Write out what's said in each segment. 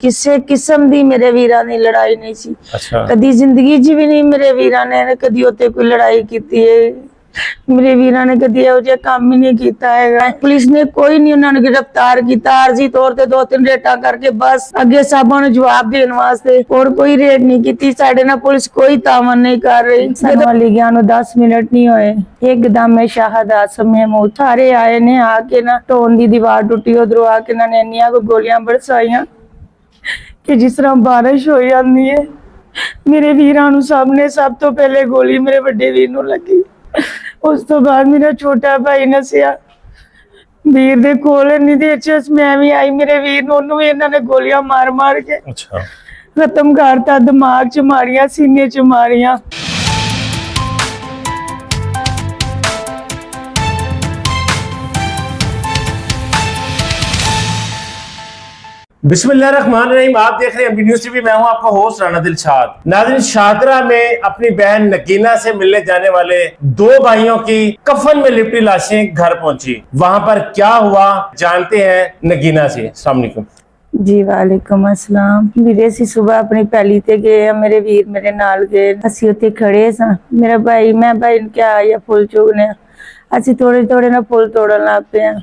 ਕਿਸੇ ਕਿਸਮ ਦੀ ਮੇਰੇ ਵੀਰਾਂ ਦੀ ਲੜਾਈ ਨਹੀਂ ਸੀ। ਅੱਛਾ। ਕਦੀ ਜ਼ਿੰਦਗੀ 'ਚ ਵੀ ਨਹੀਂ ਮੇਰੇ ਵੀਰਾਂ ਨੇ ਕਦੀ ਉੱਤੇ ਕੋਈ ਲੜਾਈ ਕੀਤੀ ਹੈ। ਮੇਰੇ ਵੀਰਾਂ ਨੇ ਕਦੀ ਇਹੋ ਜਿਹਾ ਕੰਮ ਹੀ ਨਹੀਂ ਕੀਤਾ ਹੈਗਾ। ਪੁਲਿਸ ਨੇ ਕੋਈ ਨਹੀਂ ਉਹਨਾਂ ਨੂੰ ਗ੍ਰਿਫਤਾਰ ਕੀਤਾ। ਆਰਜ਼ੀ ਤੌਰ ਤੇ 2-3 ਰੇਟਾਂ ਕਰਕੇ ਬਸ ਅੱਗੇ ਸਭਾਂ ਨੂੰ ਜਵਾਬ ਦੇਣ ਵਾਸਤੇ, ਹੋਰ ਕੋਈ ਰੇਟ ਨਹੀਂ ਕੀਤੀ। ਸਾਡੇ ਨਾਲ ਪੁਲਿਸ ਕੋਈ ਤਾਵਨ ਨਹੀਂ ਕਰ ਰਹੀ। ਸਾਨੂੰ ਵਾਲੀ ਗਿਆ ਨੂੰ 10 ਮਿੰਟ ਨਹੀਂ ਹੋਏ, ਇੱਕਦਮ ਮੈਂ ਸ਼ਾਹਦ ਆਸਮ ਮਹਿਮੂਦ ਸਾਰੇ ਆਏ ਨੇ। ਆ ਕੇ ਨਾ ਢੋਣ ਦੀ ਦੀਵਾਰ ਟੁੱਟੀ, ਉਧਰੋਂ ਆ ਕੇ ਇਹਨਾਂ ਨੇ ਇੰਨੀਆਂ ਕੋ ਗੋਲੀਆਂ ਬਰਸਾਈਆਂ ਕਿ ਜਿਸ ਤਰ੍ਹਾਂ ਬਾਰਿਸ਼ ਹੋ ਜਾਂਦੀ ਹੈ। ਮੇਰੇ ਵੀਰਾਂ ਨੂੰ ਸਭ ਤੋਂ ਪਹਿਲੇ ਗੋਲੀ ਮੇਰੇ ਵੱਡੇ ਵੀਰ ਨੂੰ ਲੱਗੀ। ਉਸ ਤੋਂ ਬਾਅਦ ਮੇਰਾ ਛੋਟਾ ਭਾਈ ਨਸਿਆ ਵੀਰ ਦੇ ਕੋਲ। ਇੰਨੀ ਦੇਰ ਚ ਮੈਂ ਵੀ ਆਈ, ਮੇਰੇ ਵੀਰ ਨੂੰ ਉਹਨੂੰ ਵੀ ਇਹਨਾਂ ਨੇ ਗੋਲੀਆਂ ਮਾਰ ਕੇ ਅੱਛਾ ਖਤਮ ਕਰਤਾ। ਦਿਮਾਗ ਚ ਮਾਰੀਆਂ, ਸੀਨੇ ਚ ਮਾਰੀਆਂ। बिस्मिल्लाहिर्रहमानिर्रहीम। आप देख रहे हैं एमबी न्यूज़ टीवी। मैं हूं आपका होस्ट राना दिलशाद। नाज़रीन, शादरा में अपनी बहन नगीना से मिलने जाने वाले 2 भाइयों की कफन में लिपटी लाशें घर पहुंची। वहां पर क्या हुआ जानते हैं नगीना से। अस्सलाम वालेकुम जी। वालेकुम अस्सलाम। ਵੀਰੇ ਅਸੀਂ ਸਵੇਰ ਆਪਣੀ ਪੈਲੀ ਤੇ ਗਏ ਆ, ਮੇਰੇ ਵੀਰ ਮੇਰੇ ਨਾਲ ਗਏ। ਅਸੀਂ ਉੱਥੇ ਖੜੇ ਸਾਂ, ਮੇਰਾ ਭਾਈ ਮੈਂ ਭਾਈ ਨੂੰ ਕਿਹਾ ਆਇਆ ਫੁੱਲ ਚੁਗਨੇ। ਅਸੀਂ ਥੋੜੇ ਨਾ ਫੁੱਲ ਤੋੜਨ ਲੱਗ ਪਏ ਆ।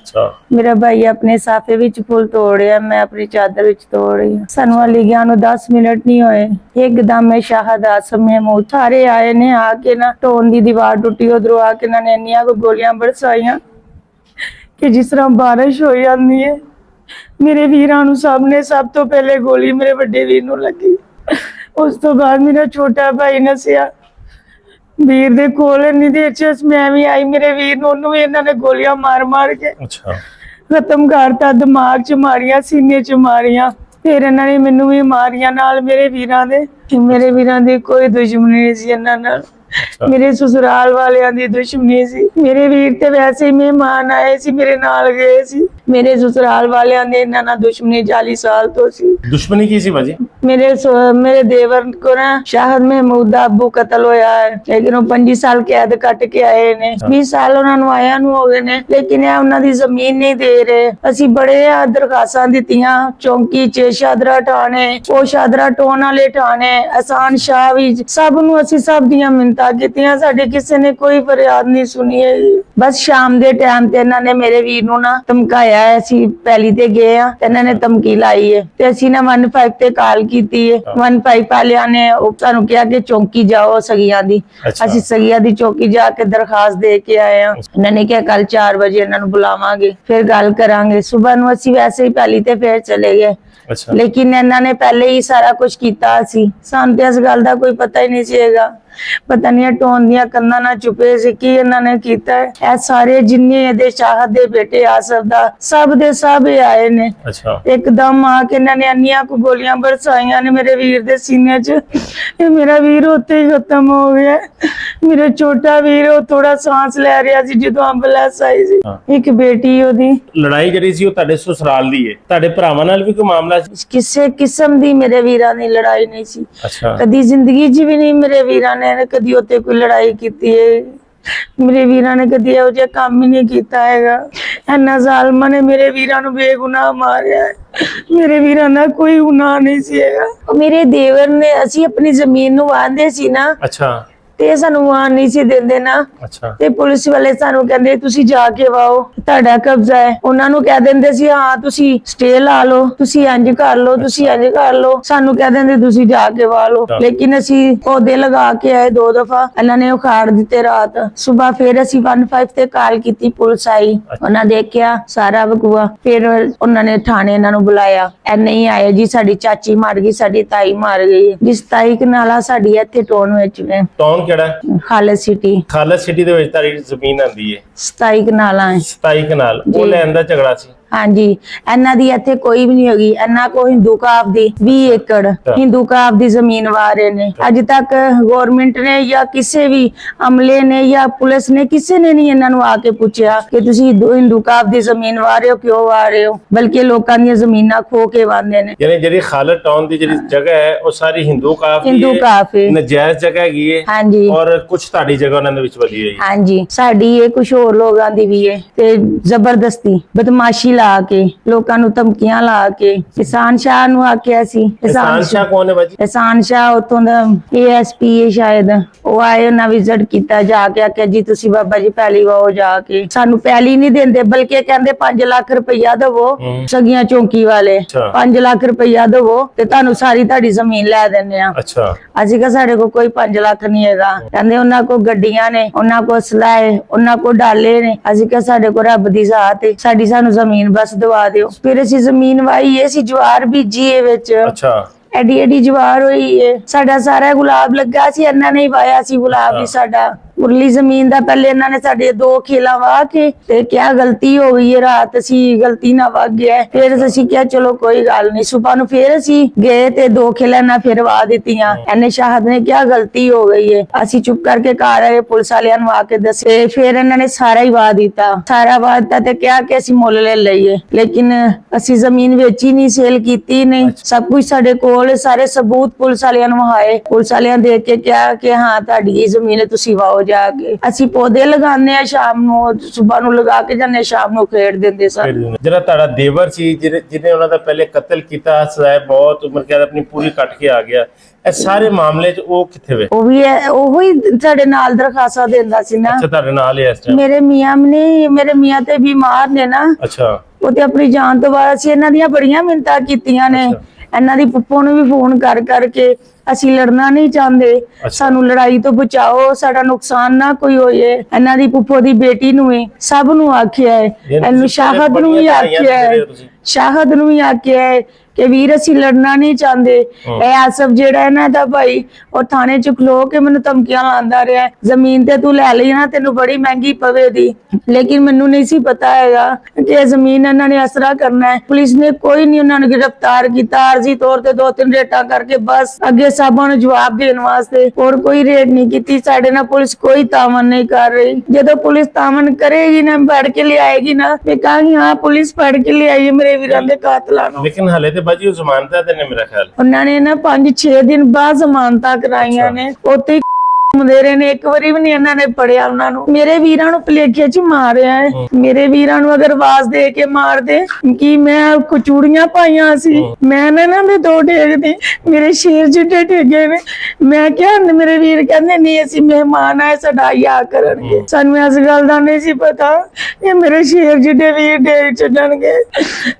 ਮੇਰਾ ਭਾਈ ਆਪਣੇ ਸਾਫੇ ਵਿੱਚ ਫੁੱਲ ਤੋੜਿਆ, ਮੈਂ ਆਪਣੀ ਚਾਦਰ ਵਿੱਚ ਤੋੜੀ। ਸਾਨੂੰ ਵਾਲੀ ਗਿਆ ਨੂੰ 10 ਮਿੰਟ ਨਹੀਂ ਹੋਏ, ਇੱਕਦਮ ਮੈਂ ਸ਼ਾਹਦ ਆਸਮ ਮਹਿਮੂਦ ਸਾਰੇ ਆਏ ਨੇ। ਆ ਕੇ ਨਾ ਢੋਣ ਦੀ ਦੀਵਾਰ ਟੁੱਟੀ, ਉਧਰੋਂ ਆ ਕੇ ਇਹਨਾਂ ਨੇ ਇੰਨੀਆਂ ਕੋ ਗੋਲੀਆਂ ਬਰਸਾਈਆਂ ਕਿ ਜਿਸ ਤਰ੍ਹਾਂ ਬਾਰਿਸ਼ ਹੋ ਜਾਂਦੀ ਹੈ। ਮੇਰੇ ਵੀਰਾਂ ਨੂੰ ਸਭ ਤੋਂ ਪਹਿਲੇ ਗੋਲੀ ਮੇਰੇ ਵੱਡੇ ਵੀਰ ਨੂੰ ਲੱਗੀ। ਉਸ ਤੋਂ ਬਾਅਦ ਮੇਰਾ ਛੋਟਾ ਭਾਈ ਨਸਿਆ ਵੀਰ ਦੇ ਕੋਲ। ਇੰਨੀ ਦੇਰ ਚ ਮੈਂ ਵੀ ਆਈ, ਮੇਰੇ ਵੀਰ ਨੂੰ ਉਹਨੂੰ ਵੀ ਇਹਨਾਂ ਨੇ ਗੋਲੀਆਂ ਮਾਰ ਕੇ ਖਤਮ ਕਰਤਾ। ਦਿਮਾਗ ਚ ਮਾਰੀਆਂ, ਸੀਨੇ ਚ ਮਾਰੀਆਂ। ਫਿਰ ਇਹਨਾਂ ਨੇ ਮੈਨੂੰ ਵੀ ਮਾਰੀਆਂ ਨਾਲ ਮੇਰੇ ਵੀਰਾਂ ਦੇ। ਮੇਰੇ ਵੀਰਾਂ ਦੀ ਕੋਈ ਦੁਸ਼ਮਣੀ ਨਹੀਂ ਸੀ ਇਹਨਾਂ ਨਾਲ, ਮੇਰੇ ਸਸੁਰਾਲ ਵਾਲਿਆਂ ਦੀ ਦੁਸ਼ਮਣੀ ਸੀ। ਮੇਰੇ ਵੀਰ ਤੇ ਵੈਸੇ ਹੀ ਮਹਿਮਾਨ ਆਏ ਸੀ, ਮੇਰੇ ਨਾਲ ਗਏ ਸੀ। ਮੇਰੇ ਸਸੁਰਾਲ ਵਾਲਿਆਂ ਨੇ ਇਹਨਾਂ ਨਾਲ ਦੁਸ਼ਮਣੀ 40 ਸਾਲ ਤੋਂ ਸੀ। ਦੁਸ਼ਮਣੀ ਕੀ ਸੀ ਬਾਜੀ? ਮੇਰੇ ਦੇਵਰ ਕੋ ਨਾ ਸ਼ਾਹਦ ਮਹਿਮੂਦ ਦਾ ਅਬੂ ਕਤਲ ਹੋਇਆ ਹੈ, ਲੇਕਿਨ ਉਹ 25 ਸਾਲ ਕੈਦ ਕੱਟ ਕੇ ਆਏ ਨੇ। 20 ਸਾਲ ਉਹਨਾਂ ਨੂੰ ਆਇਆ ਨੂੰ ਹੋ ਗਏ ਨੇ, ਲੇਕਿਨ ਇਹ ਉਹਨਾਂ ਦੀ ਜ਼ਮੀਨ ਨਹੀਂ ਦੇ ਰਹੇ। ਅਸੀਂ ਬੜੇ ਦਰਖਾਸਤਾਂ ਦਿੱਤੀਆਂ ਚੌਂਕੀ ਚ, ਸ਼ਾਦਰਾ ਠਾਣੇ, ਉਹ ਸ਼ਾਦਰਾ ਟੋਨ ਵਾਲੇ ਠਾਣੇ, ਆਸਾਨ ਸ਼ਾਹ ਵੀ, ਸਭ ਨੂੰ ਅਸੀਂ ਸਭ ਦੀਆਂ ਮਿੰਨਤਾਂ ਕੀਤੀਆਂ। ਸਾਡੇ ਕਿਸੇ ਨੇ ਕੋਈ ਫਰਿਆਦ ਨਹੀਂ ਸੁਣੀ ਹੈ। ਬਸ ਸ਼ਾਮ ਦੇ ਟਾਈਮ ਤੇ ਇਹਨਾਂ ਨੇ ਮੇਰੇ ਵੀਰ ਨੂੰ ਨਾ ਧਮਕਾਇਆ। ਅਸੀਂ ਪਹਿਲੀ ਤੇ ਗਏ ਆ ਤੇ ਇਹਨਾਂ ਨੇ ਧਮਕੀ ਲਾਈ ਹੈ ਤੇ ਅਸੀਂ ਨਾ 15 ਤੇ ਕਾਲ ਕੀਤੀ ਹੈ। 15 ਵਾਲਿਆਂ ਨੇ ਸਾਨੂੰ ਕਿਹਾ ਕਿ ਚੌਂਕੀ ਜਾਓ ਸਗੀਆਂ ਦੀ। ਅਸੀਂ ਸਗੀਆਂ ਦੀ ਚੌਂਕੀ ਜਾ ਕੇ ਦਰਖਾਸਤ ਦੇ ਕੇ ਆਏ ਆ। ਇਹਨਾਂ ਨੇ ਕਿਹਾ ਕੱਲ 4 ਵਜੇ ਇਹਨਾਂ ਨੂੰ ਬੁਲਾਵਾਂਗੇ, ਫਿਰ ਗੱਲ ਕਰਾਂਗੇ। ਸਵੇਰ ਨੂੰ ਅਸੀਂ ਵੈਸੇ ਹੀ ਪਹਿਲੀ ਤੇ ਫਿਰ ਚਲੇ ਗਏ। ਲੇਕਿਨ ਇਹਨਾਂ ਨੇ ਪਹਿਲੇ ਹੀ ਸਾਰਾ ਕੁਝ ਕੀਤਾ ਸੀ। ਸਾਨੂੰ ਤੇ ਇਸ ਗੱਲ ਦਾ ਕੋਈ ਪਤਾ ਹੀ ਨਹੀਂ ਸੀਗਾ। ਪਤਾ ਨਹੀਂ ਟੋਨ ਦੀਆਂ ਕੰਨਾਂ ਨਾਲ ਚੁੱਪੇ ਸੀ ਕੀ ਇਹਨਾਂ ਨੇ ਕੀਤਾ। ਇਹ ਸਾਰੇ ਜਿੰਨੇ ਇਹਦੇ ਸ਼ਾਹਦ ਦੇ ਬੇਟੇ ਆਸਫ ਦਾ ਸਭ ਦੇ ਸਭ ਆਏ ਨੇ। ਇੱਕਦਮ ਆ ਕੇ ਇਹਨਾਂ ਨੇ ਇੰਨੀਆਂ ਕੁ ਗੋਲੀਆਂ ਬਰਸਾਈਆਂ ਨੇ ਮੇਰੇ ਵੀਰ ਦੇ ਸੀਨੇ 'ਚ। ਇਹ ਮੇਰਾ ਵੀਰ ਉੱਥੇ ਹੀ ਖਤਮ ਹੋ ਗਿਆ। ਮੇਰਾ ਛੋਟਾ ਵੀਰ ਉਹ ਥੋੜਾ ਸਾਂਸ ਲੈ ਰਿਹਾ ਸੀ ਜਦੋਂ ਐਂਬੂਲੈਂਸ ਆਈ ਸੀ। ਇੱਕ ਬੇਟੀ ਉਹਦੀ। ਲੜਾਈ ਜਿਹੜੀ ਸੀ ਉਹ ਤੁਹਾਡੇ ਸਸੁਰਾਲ ਦੀ ਹੈ, ਤੁਹਾਡੇ ਭਰਾਵਾਂ ਨਾਲ ਵੀ ਕੋਈ ਮਾਮਲਾ ਸੀ? ਕਿਸੇ ਕਿਸਮ ਦੀ ਮੇਰੇ ਵੀਰਾਂ ਦੀ ਲੜਾਈ ਨਹੀਂ ਸੀ। ਕਦੀ ਜ਼ਿੰਦਗੀ 'ਚ ਵੀ ਨਹੀਂ ਮੇਰੇ ਵੀਰਾਂ ਨੇ ਕਦੀ ਉੱਤੇ ਕੋਈ ਲੜਾਈ ਕੀਤੀ ਹੈ। ਮੇਰੇ ਵੀਰਾਂ ਨੇ ਕਦੀ ਇਹੋ ਜਿਹਾ ਕੰਮ ਹੀ ਨਹੀਂ ਕੀਤਾ ਹੈਗਾ। ਇਹਨਾਂ ਜ਼ਾਲਮਾਂ ਨੇ ਮੇਰੇ ਵੀਰਾਂ ਨੂੰ ਬੇਗੁਨਾਹ ਮਾਰਿਆ ਹੈ। ਮੇਰੇ ਵੀਰਾਂ ਦਾ ਕੋਈ ਗੁਨਾਹ ਨਹੀਂ ਸੀ ਹੈਗਾ। ਮੇਰੇ ਦੇਵਰ ਨੇ, ਅਸੀਂ ਆਪਣੀ ਜ਼ਮੀਨ ਨੂੰ ਵਾਂਦੇ ਸੀ ਨਾ, ਤੇ ਸਾਨੂੰ ਵਾਂ ਨਹੀਂ ਸੀ ਦਿੰਦੇ ਨਾ। ਤੇ ਪੁਲਿਸ ਵਾਲੇ ਸਾਨੂੰ ਕਹਿੰਦੇ ਤੁਸੀਂ ਜਾ ਕੇ ਵਾਓ, ਤੁਹਾਡਾ ਕਬਜ਼ਾ ਹੈ। ਉਹਨਾਂ ਨੂੰ ਕਹਿ ਦਿੰਦੇ ਸੀ ਹਾਂ ਤੁਸੀਂ ਸਟੇ ਲਾ ਲਓ, ਤੁਸੀਂ ਇੰਜ ਕਰ ਲਓ, ਤੁਸੀਂ ਇੰਜ ਕਰ ਲਓ। ਸਾਨੂੰ ਕਹਿ ਦਿੰਦੇ ਤੁਸੀਂ ਜਾ ਕੇ ਵਾ ਲਓ। ਲੇਕਿਨ ਅਸੀਂ ਪੌਦੇ ਲਗਾ ਕੇ ਆਏ 2 ਦਫਾ, ਇਹਨਾਂ ਨੇ ਉਖਾੜ ਦਿੱਤੇ ਰਾਤ। ਸਵੇਰ ਫਿਰ ਅਸੀਂ 15 ਤੇ ਕਾਲ ਕੀਤੀ, ਪੁਲਿਸ ਆਈ, ਉਹਨਾਂ ਦੇਖਿਆ ਸਾਰਾ ਵਕੂਆ। ਫਿਰ ਉਹਨਾਂ ਨੇ ਥਾਣੇ ਇਹਨਾਂ ਨੂੰ ਬੁਲਾਇਆ। ਇਹ ਨਹੀਂ ਆਏ ਜੀ, ਸਾਡੀ ਚਾਚੀ ਮਰ ਗਈ, ਸਾਡੀ ਤਾਈ ਮਰ ਗਈ। ਜਿਸ ਤਾਈ ਕਨਾਲਾ ਸਾਡੀ ਇੱਥੇ ਟੋਨ ਵਿੱਚ ਨੇ। ਖਾਲਸ ਸਿਟੀ ਦੇ ਵਿੱਚ ਤਾਰੀ ਜ਼ਮੀਨ ਆਂਦੀ ਹੈ 27 ਕਨਾਲਾਂ। 27 ਕਨਾਲ ਉਹ ਲੈਣ ਦਾ ਝਗੜਾ ਸੀ। ਹਾਂਜੀ, ਇਹਨਾਂ ਦੀ ਇੱਥੇ ਕੋਈ ਵੀ ਨਹੀਂ ਹੋਗੀ। ਇਹਨਾਂ ਕੋ ਹਿੰਦੂ ਕਾਫ ਦੀ 20 ਏਕੜ ਹਿੰਦੂ ਕਾਫ ਦੀ ਜ਼ਮੀਨ ਵਾਰੇ ਨੇ। ਅੱਜ ਤੱਕ ਗਵਰਨਮੈਂਟ ਨੇ ਜਾਂ ਕਿਸੇ ਵੀ ਅਮਲੇ ਨੇ ਜਾਂ ਪੁਲਿਸ ਨੇ ਕਿਸੇ ਨੇ ਨਹੀਂ ਇਹਨਾਂ ਨੂੰ ਆ ਕੇ ਪੁੱਛਿਆ ਕਿ ਤੁਸੀਂ ਹਿੰਦੂ ਕਾਫ ਦੀ ਜ਼ਮੀਨ ਵਾਰੇ ਹੋ, ਕਿਉਂ ਵਾਰੇ ਹੋ, ਬਲਕਿ ਲੋਕਾਂ ਦੀਆਂ ਜ਼ਮੀਨਾਂ ਖੋ ਕੇ ਵਾਂਦੇ ਨੇ। ਯਾਨੀ ਜਿਹੜੀ ਖਾਲਦ ਟਾਊਨ ਦੀ ਜਿਹੜੀ ਜਗ੍ਹਾ ਹੈ ਉਹ ਸਾਰੀ ਹਿੰਦੂ ਕਾਫ ਹੈ, ਨਜਾਇਜ਼ ਜਗ੍ਹਾ ਹੈਗੀ ਹੈ। ਹਾਂਜੀ, ਔਰ ਕੁਝ ਤੁਹਾਡੀ ਜਗ੍ਹਾ ਉਹਨਾਂ ਦੇ ਵਿੱਚ ਵਧੀ ਹੋਈ ਹੈ। ਹਾਂਜੀ, ਸਾਡੀ ਇਹ ਕੁਝ ਹੋਰ ਲੋਕਾਂ ਦੀ ਵੀ ਹੈ ਤੇ ਜ਼ਬਰਦਸਤੀ ਬਦਮਾਸ਼ੀ ਲਾ ਕੇ, ਲੋਕਾਂ ਨੂੰ ਧਮਕੀਆਂ ਲਾ ਕੇ। ਇਹਸਾਨ ਸ਼ਾਹ ਨੂੰ ਆਖਿਆ ਸੀ। एहसान शाह कौन है बाजी? ਇਹਸਾਨ ਸ਼ਾਹ ਉੱਥੋਂ ਦਾ ASP ਹੈ ਸ਼ਾਇਦ, ਉਹ ਆਏ, ਉਹਨਾਂ ਵਿਜ਼ਿਟ ਕੀਤਾ, ਜਾ ਕੇ ਆਖਿਆ ਜੀ ਤੁਸੀਂ ਬਾਬਾ ਜੀ ਪੈਲੀ ਵਾਓ ਜਾ ਕੇ। ਸਾਨੂੰ ਪੈਲੀ ਨਹੀਂ ਦਿੰਦੇ, ਬਲਕਿ ਕਹਿੰਦੇ 5 ਲੱਖ ਰੁਪਈਆ ਦੇਵੋ ਸਗੀਆਂ ਚੌਂਕੀ ਵਾਲੇ, 5 ਲੱਖ ਰੁਪਈਆ ਦੇਵੋ ਤੇ ਤੁਹਾਨੂੰ ਸਾਰੀ ਤੁਹਾਡੀ ਜ਼ਮੀਨ ਲੈ ਦਿੰਦੇ ਆ। अच्छा ਅਸੀਂ ਕਿਹਾ ਸਾਡੇ ਕੋਲ ਕੋਈ 5 ਲੱਖ ਨਹੀਂ ਹੈਗਾ। ਕਹਿੰਦੇ ਉਹਨਾਂ ਕੋਲ ਗੱਡੀਆਂ ਨੇ, ਉਹਨਾਂ ਕੋਲ ਸਲਾਹ, ਉਹਨਾਂ ਕੋਲ ਡਾਲੇ ਨੇ। ਅਸੀਂ ਕਿਹਾ ਸਾਡੇ ਕੋਲ ਰੱਬ ਦੀ ਜ਼ਾਤ ਹੈ, ਸਾਨੂੰ ਜ਼ਮੀਨ ਬਸ ਦਵਾ ਦਿਓ। ਫਿਰ ਅਸੀਂ ਜ਼ਮੀਨ ਵਾਈ, ਅਸੀਂ ਜਵਾਰ ਬੀਜੀ ਇਹ ਵਿੱਚ, अच्छा ਐਡੀ ਐਡੀ ਜਵਾਰ ਹੋਈ ਏ। ਸਾਡਾ ਸਾਰਾ ਗੁਲਾਬ ਲੱਗਾ ਸੀ, ਇਹਨਾਂ ਨੇ ਹੀ ਵਾਇਆ ਸੀ ਗੁਲਾਬ ਹੀ ਸਾਡਾ। ਉਰਲੀ ਜ਼ਮੀਨ ਦਾ ਪਹਿਲੇ ਇਹਨਾਂ ਨੇ ਸਾਡੇ 2 ਖੇਲਾ ਵਾਹ ਕੇ ਤੇ ਕਿਹਾ ਗਲਤੀ ਹੋ ਗਈ ਹੈ, ਰਾਤ ਅਸੀਂ ਗਲਤੀ ਨਾਲ ਵਗ ਗਿਆ। ਫਿਰ ਅਸੀਂ ਕਿਹਾ ਚਲੋ ਕੋਈ ਗੱਲ ਨਹੀਂ। ਸੁਬਹ ਨੂੰ ਫਿਰ ਅਸੀਂ ਗਏ ਤੇ 2 ਖੇਲਾ ਨਾਲ ਫਿਰ ਵਾਹ ਦਿੱਤੀਆਂ। ਇਹਨੇ ਸ਼ਾਹਦ ਨੇ ਕਿਹਾ ਗਲਤੀ ਹੋ ਗਈ ਹੈ। ਅਸੀਂ ਚੁੱਪ ਕਰਕੇ ਘਰ ਆਏ, ਪੁਲਿਸ ਵਾਲਿਆਂ ਨੂੰ ਆ ਕੇ ਦੱਸੇ। ਫਿਰ ਇਹਨਾਂ ਨੇ ਸਾਰਾ ਹੀ ਵਾਹ ਦਿੱਤਾ, ਸਾਰਾ ਵਾਹ ਦਿੱਤਾ ਤੇ ਕਿਹਾ ਕਿ ਅਸੀਂ ਮੁੱਲ ਲੈ ਲਈਏ, ਲੇਕਿਨ ਅਸੀਂ ਜ਼ਮੀਨ ਵੇਚੀ ਨਹੀਂ, ਸੇਲ ਕੀਤੀ ਨਹੀਂ। ਸਭ ਕੁਝ ਸਾਡੇ ਕੋਲ, ਸਾਰੇ ਸਬੂਤ ਪੁਲਿਸ ਵਾਲਿਆਂ ਨੂੰ ਆਏ। ਪੁਲਿਸ ਵਾਲਿਆਂ ਦੇਖ ਕੇ ਕਿਹਾ ਕਿ ਹਾਂ ਤੁਹਾਡੀ ਇਹ ਜ਼ਮੀਨ ਹੈ, ਤੁਸੀਂ ਵਾਓ ਜਾ ਕੇ। ਅਸੀਂ ਪੌਦੇ ਲਗਾਉਂਦੇ ਆ, ਸ਼ਾਮ ਨੂੰ ਸਵੇਰ ਨੂੰ ਲਗਾ ਕੇ ਜਾਂਦੇ, ਸ਼ਾਮ ਨੂੰ ਖੇਡ ਦਿੰਦੇ ਸਨ। ਜਿਹੜਾ ਤੁਹਾਡਾ ਦੇਵਰ ਸੀ ਜਿਹਨੇ ਉਹਨਾਂ ਦਾ ਪਹਿਲੇ ਕਤਲ ਕੀਤਾ, ਸਜ਼ਾਏ ਬਹੁਤ, ਉਮਰ ਕੈਦ ਆਪਣੀ ਪੂਰੀ ਕੱਟ ਕੇ ਆ ਗਿਆ, ਇਹ ਸਾਰੇ ਮਾਮਲੇ 'ਚ ਉਹ ਕਿੱਥੇ ਵੇ? ਉਹ ਵੀ ਉਹ ਹੀ ਸਾਡੇ ਨਾਲ ਦਰਖਾਸਤਾਂ ਦਿੰਦਾ ਸੀ ਨਾ। ਅੱਛਾ ਤੁਹਾਡੇ ਨਾਲ ਹੀ ਇਸ ਟਾਈਮ? ਮੇਰੇ ਮੀਆਂ ਤੇ ਬਿਮਾਰ ਨੇ ਨਾ। ਅੱਛਾ ਉਹ ਤੇ ਆਪਣੀ ਜਾਨ ਤੋਂ ਬਾਅਦ ਅਸੀਂ ਇਹਨਾਂ ਦੀਆਂ ਬੜੀਆਂ ਮਿੰਨਤਾਂ ਕੀਤੀਆਂ ਨੇ। ਇਹਨਾਂ ਦੀ ਪੁੱਪੋ ਨੂੰ ਵੀ ਫੋਨ ਕਰ ਕਰਕੇ, ਅਸੀਂ ਲੜਨਾ ਨਹੀਂ ਚਾਹੁੰਦੇ, ਸਾਨੂੰ ਲੜਾਈ ਤੋਂ ਬਚਾਓ, ਸਾਡਾ ਨੁਕਸਾਨ ਨਾ ਕੋਈ ਹੋਏ। ਇਹਨਾਂ ਦੀ ਪੁੱਪੋ ਦੀ ਬੇਟੀ ਨੂੰ ਵੀ, ਸਭ ਨੂੰ ਆਖਿਆ ਹੈ, ਇਹਨੂੰ ਸ਼ਾਹਦ ਨੂੰ ਵੀ ਆਖਿਆ ਹੈ, ਸ਼ਾਹਦ ਨੂੰ ਵੀ ਆਖਿਆ ਹੈ ਕਿ ਵੀਰ ਅਸੀਂ ਲੜਨਾ ਨਹੀਂ ਚਾਹੁੰਦੇ। ਇਹ ਆਸਫ ਜਿਹੜਾ ਇਹਨਾਂ ਦਾ ਭਾਈ, ਉਹ ਥਾਣੇ ਚ ਖਲੋ ਕੇ ਮੈਨੂੰ ਧਮਕੀਆਂ ਲਾਉਂਦਾ ਰਿਹਾ, ਜ਼ਮੀਨ ਤੇ ਤੂੰ ਲੈ ਲਈ ਨਾ, ਤੈਨੂੰ ਬੜੀ ਮਹਿੰਗੀ ਪਵੇਗੀ। ਲੇਕਿਨ ਮੈਨੂੰ ਨਹੀਂ ਸੀ ਪਤਾ ਹੈਗਾ ਕਿ ਇਹ ਜ਼ਮੀਨ ਇਹਨਾਂ ਨੇ ਅਸਰਾ ਕਰਨਾ ਹੈ। ਪੁਲਿਸ ਨੇ ਕੋਈ ਨਹੀਂ ਉਹਨਾਂ ਨੂੰ ਗ੍ਰਿਫਤਾਰ ਕੀਤਾ, ਆਰਜ਼ੀ ਤੌਰ ਤੇ 2-3 ਰੇਟਾਂ ਕਰਕੇ ਬਸ, ਅੱਗੇ ਸਭਾਂ ਨੂੰ ਜਵਾਬ ਦੇਣ ਵਾਸਤੇ। ਹੋਰ ਕੋਈ ਰੇਟ ਨਹੀਂ ਕੀਤੀ ਸਾਡੇ ਨਾਲ, ਪੁਲਿਸ ਕੋਈ ਤਾਵਨ ਨਹੀਂ ਕਰ ਰਹੀ। ਜਦੋਂ ਪੁਲਿਸ ਤਾਵਨ ਕਰੇਗੀ ਨਾ, ਫੜ ਕੇ ਲਿਆਏਗੀ ਨਾ, ਮੈਂ ਕਹਾਂਗੀ ਹਾਂ ਪੁਲਿਸ ਫੜ ਕੇ ਲਿਆਈ ਮੇਰੇ ਵੀਰਾਂ ਦੇ ਕਾਤਲਾਂ ਨੂੰ। ਲੇਕਿਨ ਹਲੇ ਤੇ ਬਾਜੀ ਉਹ ਜ਼ਮਾਨਤਾਂ ਤੇ ਨੇ ਮੇਰਾ ਖਿਆਲ। ਉਹਨਾਂ ਨੇ ਨਾ 5-6 ਦਿਨ ਬਾਅਦ ਜ਼ਮਾਨਤਾਂ ਕਰਾਈਆਂ ਨੇ। ਉੱਥੇ ਮੁੰਦੇਰੇ ਨੇ ਇੱਕ ਵਾਰੀ ਵੀ ਨਹੀਂ ਇਹਨਾਂ ਨੇ ਪੜਿਆ ਉਹਨਾਂ ਨੂੰ। ਮੇਰੇ ਵੀਰਾਂ ਨੂੰ ਭਲੇਖੇ ਚ ਮਾਰਿਆ ਹੈ। ਮੇਰੇ ਵੀਰਾਂ ਨੂੰ ਅਗਰ ਆਵਾਜ਼ ਦੇ ਕੇ ਮਾਰਦੇ ਕਿ ਮੈਂ ਕੁਚੂੜੀਆਂ ਪਾਈਆਂ ਸੀ, ਮੈਂ ਨਾ ਇਹਨਾਂ ਦੇ 2 ਡੇਗਦੀ, ਮੇਰੇ ਸ਼ੇਰ ਜਿੱਡੇ ਡੇਗੇ ਨੇ। ਮੈਂ ਕਿਹਾ, ਮੇਰੇ ਵੀਰ ਕਹਿੰਦੇ ਨਹੀਂ ਅਸੀਂ ਮਹਿਮਾਨ ਆਏ, ਸਾਡਾ ਆ ਕਰਨਗੇ। ਸਾਨੂੰ ਇਸ ਗੱਲ ਦਾ ਨਹੀਂ ਸੀ ਪਤਾ ਇਹ ਮੇਰੇ ਸ਼ੇਰ ਜਿੱਡੇ ਵੀਰ ਡੇਗ ਛੱਡਣਗੇ।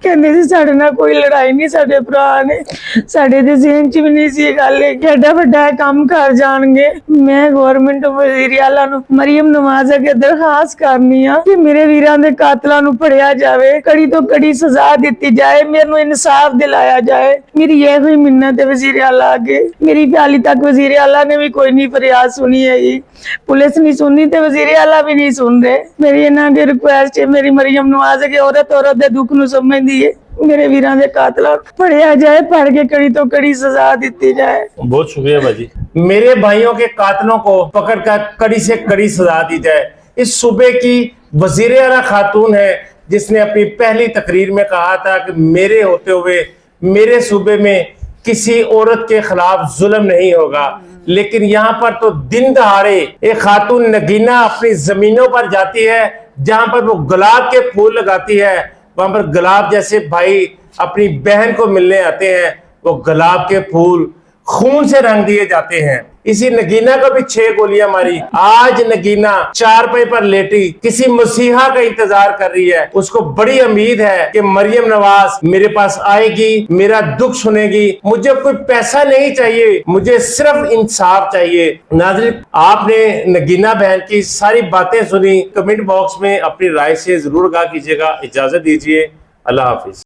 ਕਹਿੰਦੇ ਸੀ ਸਾਡੇ ਨਾਲ ਕੋਈ ਲੜਾਈ ਨਹੀਂ, ਸਾਡੇ ਭਰਾ ਨੇ। ਸਾਡੇ ਦੇ ਜ਼ਿਹਨ ਚ ਵੀ ਨਹੀਂ ਸੀ ਇਹ ਗੱਲ ਕਿ ਐਡਾ ਵੱਡਾ ਕੰਮ ਕਰ ਜਾਣਗੇ। ਮੈਂ ਗਵਰਨਮੈਂਟ ਵਜ਼ੀਰ ਆਲਾ ਨੂੰ, ਮਰੀਮ ਨਵਾਜ਼ ਅੱਗੇ ਦਰਖਾਸਤ ਕਰਨੀ ਆ ਕਿ ਮੇਰੇ ਵੀਰਾਂ ਦੇ ਕਾਤਲਾਂ ਨੂੰ ਫੜਿਆ ਜਾਵੇ, ਕੜੀ ਤੋਂ ਕੜੀ ਸਜ਼ਾ ਦਿੱਤੀ ਜਾਏ, ਮੈਨੂੰ ਇਨਸਾਫ ਦਿਲਾਇਆ ਜਾਏ। ਮੇਰੀ ਇਹ ਹੋਈ ਮਿੰਨਤ ਹੈ ਵਜ਼ੀਰ ਆਲਾ ਅੱਗੇ। ਮੇਰੀ ਹਾਲੀ ਤੱਕ ਵਜ਼ੀਰ ਆਲਾ ਨੇ ਵੀ ਕੋਈ ਨਹੀਂ ਫਰਿਆਦ ਸੁਣੀ ਹੈਗੀ, ਪੁਲਿਸ ਨਹੀਂ ਸੁਣਨੀ ਤੇ ਵਜ਼ੀਰ ਆਲਾ ਵੀ ਨਹੀਂ ਸੁਣ ਰਹੇ। ਮੇਰੀ ਇਹਨਾਂ ਦੀ ਰਿਕੁਐਸਟ ਹੈ, ਮੇਰੀ ਮਰੀਮ ਨਵਾਜ਼ ਅੱਗੇ, ਔਰਤ ਦੇ ਦੁੱਖ ਨੂੰ ਸਮਝਦੀ ਹੈ, मेरे वीरां दे कातलां फड़िया जाए, फड़ के कड़ी तो कड़ी सजा दी जाए। बहुत शुक्रिया बाजी। मेरे भाइयों के कातलों को पकड़कर कड़ी से कड़ी सजा दी जाए। इस सूबे की वजीर आला खातून है जिसने अपनी पहली तकरीर में कहा था कि मेरे होते हुए मेरे सूबे में किसी औरत के खिलाफ जुल्म नहीं होगा, लेकिन यहाँ पर तो दिन दहाड़े एक खातून नगीना अपनी जमीनों पर जाती है जहाँ पर वो गुलाब के फूल लगाती है, वहां पर गुलाब जैसे भाई अपनी बहन को मिलने आते हैं, वो गुलाब के फूल खून से रंग दिए जाते हैं। इसी नगीना को भी 6 गोलियां मारी। आज नगीना 4 पे पर लेटी किसी मसीहा का इंतजार कर रही है। उसको बड़ी उम्मीद है कि मरियम नवाज मेरे पास आएगी, मेरा दुख सुनेगी। मुझे कोई पैसा नहीं चाहिए, मुझे सिर्फ इंसाफ चाहिए। नाज़रीन, आपने नगीना बहन की सारी बातें सुनी। कमेंट बॉक्स में अपनी राय से जरूर आगाह कीजिएगा। इजाजत दीजिए, अल्लाह हाफिज।